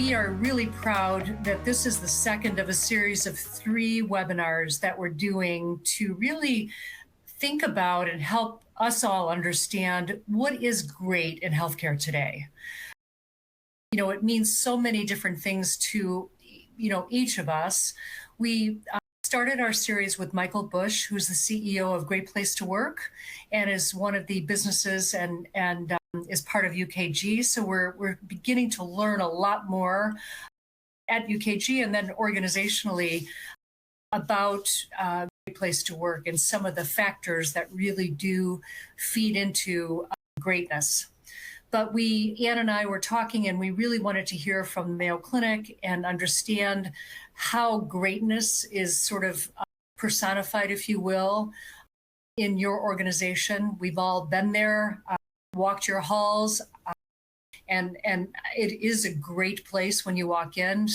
We are really proud that this is the second of a series of 3 webinars that we're doing to really think about and help us all understand what is great in healthcare today. It means so many different things to, each of us. We started our series with Michael Bush, who's the CEO of Great Place to Work and is one of the businesses and is part of UKG. So we're beginning to learn a lot more at UKG and then organizationally about Great Place to Work and some of the factors that really do feed into greatness. But Ann and I were talking, and we really wanted to hear from the Mayo Clinic and understand how greatness is sort of personified, if you will, in your organization. We've all been there, walked your halls, and it is a great place when you walk in.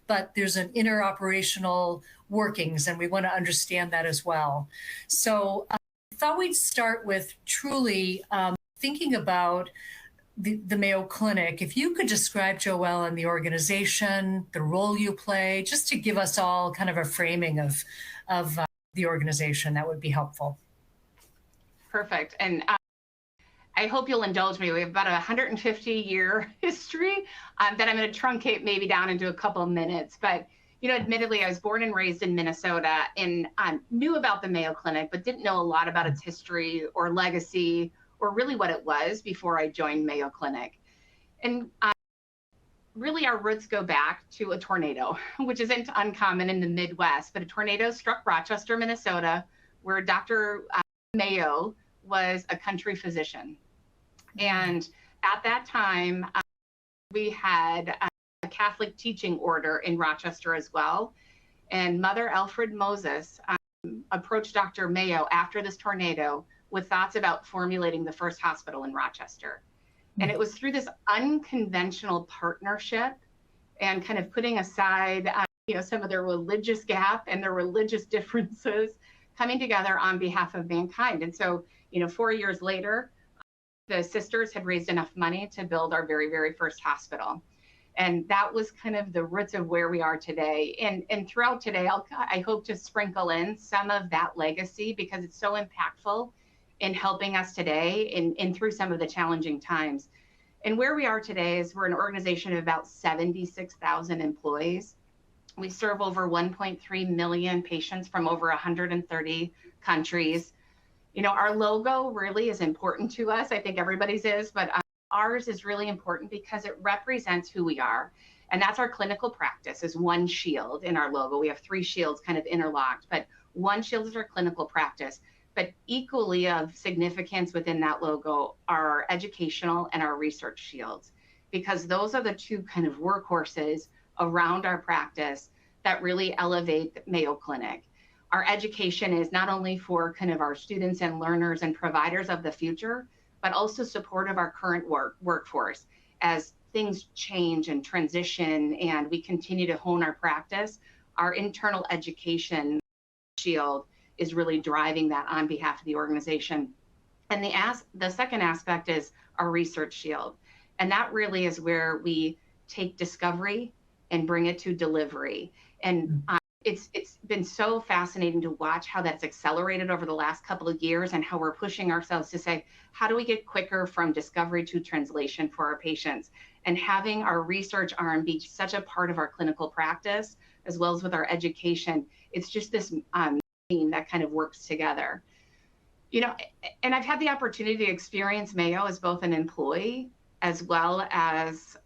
But there's an interoperational workings, and we want to understand that as well. So I thought we'd start with truly thinking about the Mayo Clinic. If you could describe, JoEllen, the organization, the role you play, just to give us all kind of a framing of the organization, that would be helpful. Perfect. And I hope you'll indulge me. We have about a 150-year history that I'm going to truncate maybe down into a couple of minutes. But, admittedly, I was born and raised in Minnesota and knew about the Mayo Clinic, but didn't know a lot about its history or legacy or really what it was before I joined Mayo Clinic. And really our roots go back to a tornado, which isn't uncommon in the Midwest, but a tornado struck Rochester, Minnesota, where Dr. Mayo was a country physician. And at that time, we had a Catholic teaching order in Rochester as well. And Mother Alfred Moses approached Dr. Mayo after this tornado with thoughts about formulating the first hospital in Rochester. And it was through this unconventional partnership and kind of putting aside some of their religious gap and their religious differences coming together on behalf of mankind. And so, 4 years later, the sisters had raised enough money to build our very, very first hospital. And that was kind of the roots of where we are today. And throughout today, I hope to sprinkle in some of that legacy because it's so impactful in helping us today and through some of the challenging times. And where we are today is we're an organization of about 76,000 employees. We serve over 1.3 million patients from over 130 countries. Our logo really is important to us. I think everybody's is, but ours is really important because it represents who we are. And that's our clinical practice is one shield in our logo. We have 3 shields kind of interlocked, but one shield is our clinical practice. But equally of significance within that logo are our educational and our research shields, because those are the 2 kind of workhorses around our practice that really elevate the Mayo Clinic. Our education is not only for kind of our students and learners and providers of the future, but also support of our current workforce as things change and transition and we continue to hone our practice. Our internal education shield is really driving that on behalf of the organization. And the second aspect is our research shield. And that really is where we take discovery and bring it to delivery. And it's been so fascinating to watch how that's accelerated over the last couple of years and how we're pushing ourselves to say, how do we get quicker from discovery to translation for our patients? And having our research arm be such a part of our clinical practice, as well as with our education, it's just this that kind of works together. And I've had the opportunity to experience Mayo as both an employee as well as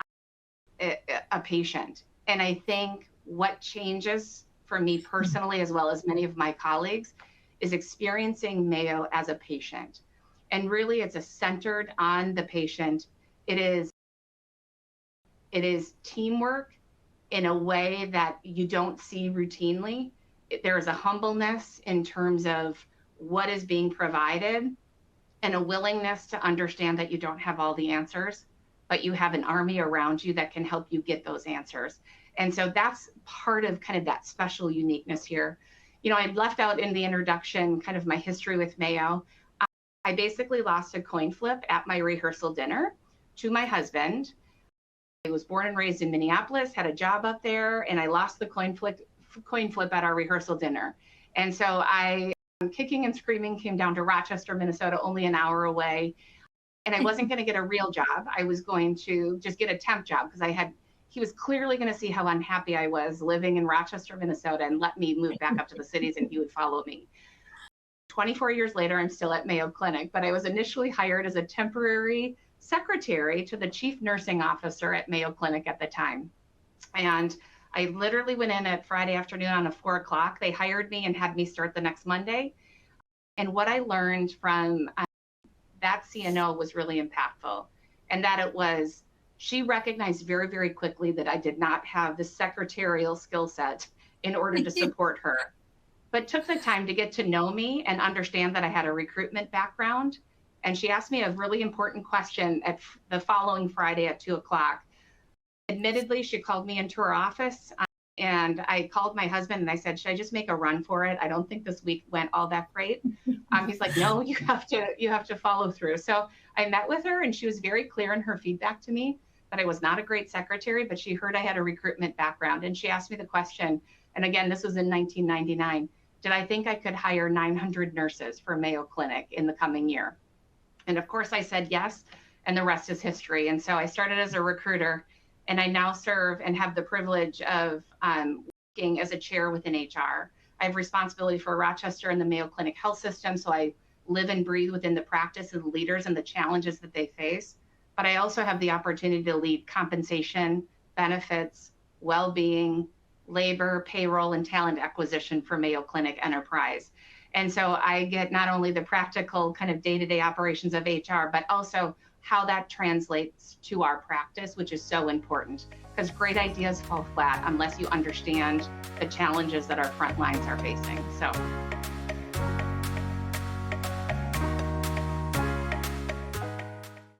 a patient. And I think what changes for me personally, as well as many of my colleagues, is experiencing Mayo as a patient. And really it's centered on the patient. It is teamwork in a way that you don't see routinely. There is a humbleness in terms of what is being provided and a willingness to understand that you don't have all the answers, but you have an army around you that can help you get those answers. And so that's part of kind of that special uniqueness here. I left out in the introduction kind of my history with Mayo. I basically lost a coin flip at my rehearsal dinner to my husband. I was born and raised in Minneapolis, had a job up there, and I lost the coin flip at our rehearsal dinner. And so I, kicking and screaming, came down to Rochester, Minnesota, only an hour away. And I wasn't going to get a real job. I was going to just get a temp job because he was clearly going to see how unhappy I was living in Rochester, Minnesota, and let me move back up to the cities and he would follow me. 24 years later, I'm still at Mayo Clinic, but I was initially hired as a temporary secretary to the chief nursing officer at Mayo Clinic at the time. And I literally went in at Friday afternoon on a 4 o'clock. They hired me and had me start the next Monday. And what I learned from that CNO was really impactful, and that she recognized very, very quickly that I did not have the secretarial skill set in order to support her, but took the time to get to know me and understand that I had a recruitment background. And she asked me a really important question at the following Friday at 2 o'clock. Admittedly, she called me into her office and I called my husband and I said, should I just make a run for it? I don't think this week went all that great. He's like, no, you have to follow through. So I met with her and she was very clear in her feedback to me that I was not a great secretary, but she heard I had a recruitment background. And she asked me the question, and again, this was in 1999, did I think I could hire 900 nurses for Mayo Clinic in the coming year? And of course I said yes, and the rest is history. And so I started as a recruiter, and I now serve and have the privilege of working as a chair within HR. I have responsibility for Rochester and the Mayo Clinic health system, so I live and breathe within the practice of the leaders and the challenges that they face. But I also have the opportunity to lead compensation, benefits, well-being, labor, payroll, and talent acquisition for Mayo Clinic Enterprise. And so I get not only the practical kind of day-to-day operations of HR, but also how that translates to our practice, which is so important, because great ideas fall flat unless you understand the challenges that our front lines are facing. So